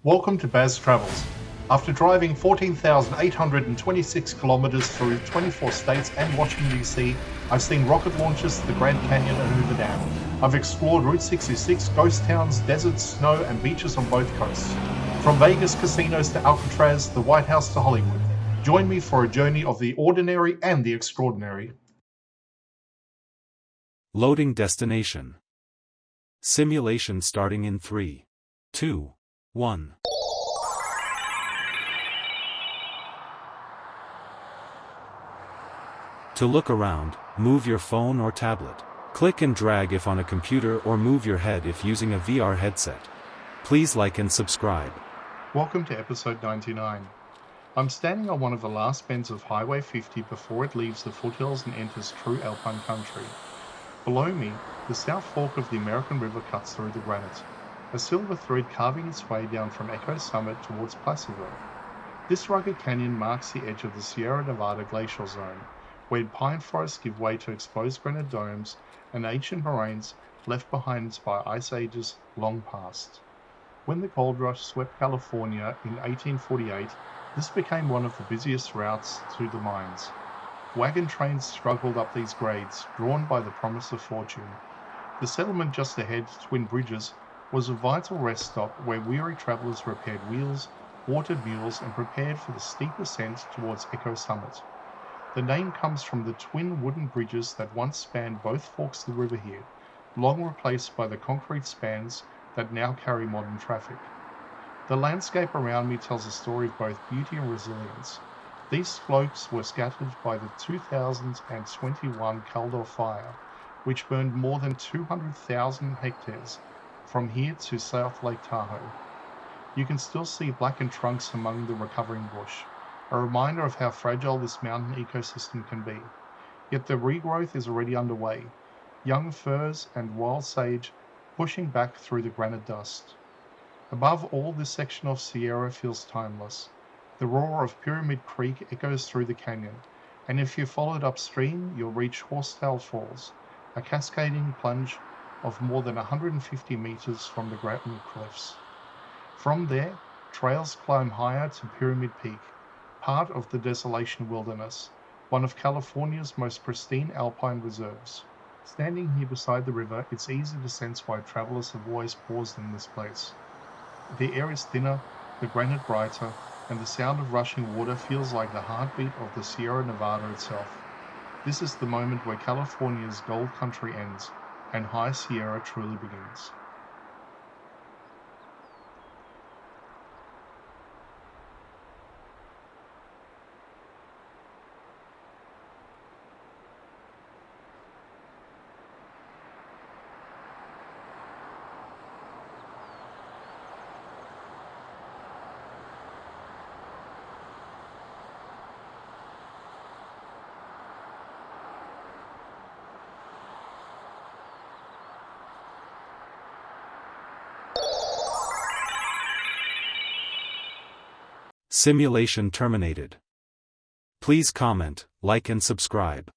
Welcome to Baz Travels. After driving 14,826 kilometers through 24 states and Washington, D.C., I've seen rocket launches to the Grand Canyon and Hoover Dam. I've explored Route 66, ghost towns, deserts, snow, and beaches on both coasts. From Vegas casinos to Alcatraz, the White House to Hollywood. Join me for a journey of the ordinary and the extraordinary. Loading destination. Simulation starting in 3, 2, 1. To look around, move your phone or tablet. Click and drag if on a computer or move your head if using a VR headset. Please like and subscribe. Welcome to episode 99. I'm standing on one of the last bends of Highway 50 before it leaves the foothills and enters true alpine country. Below me, the South Fork of the American River cuts through the granite, a silver thread carving its way down from Echo Summit towards Paso. This rugged canyon marks the edge of the Sierra Nevada glacial zone, where pine forests give way to exposed granite domes and ancient moraines left behind by ice ages long past. When the gold rush swept California in 1848, this became one of the busiest routes to the mines. Wagon trains struggled up these grades, drawn by the promise of fortune. The settlement just ahead, Twin Bridges, was a vital rest stop where weary travelers repaired wheels, watered mules, and prepared for the steep ascent towards Echo Summit. The name comes from the twin wooden bridges that once spanned both forks of the river here, long replaced by the concrete spans that now carry modern traffic. The landscape around me tells a story of both beauty and resilience. These slopes were scattered by the 2021 Caldor fire, which burned more than 200,000 hectares from here to South Lake Tahoe. You can still see blackened trunks among the recovering bush, a reminder of how fragile this mountain ecosystem can be. Yet the regrowth is already underway, young firs and wild sage pushing back through the granite dust. Above all, this section of Sierra feels timeless. The roar of Pyramid Creek echoes through the canyon, and if you follow it upstream, you'll reach Horsetail Falls, a cascading plunge of more than 150 meters from the granite cliffs. From there, trails climb higher to Pyramid Peak, part of the Desolation Wilderness, one of California's most pristine alpine reserves. Standing here beside the river, it's easy to sense why travelers have always paused in this place. The air is thinner, the granite brighter, and the sound of rushing water feels like the heartbeat of the Sierra Nevada itself. This is the moment where California's gold country ends, and High Sierra truly begins. Simulation terminated. Please comment, like and subscribe.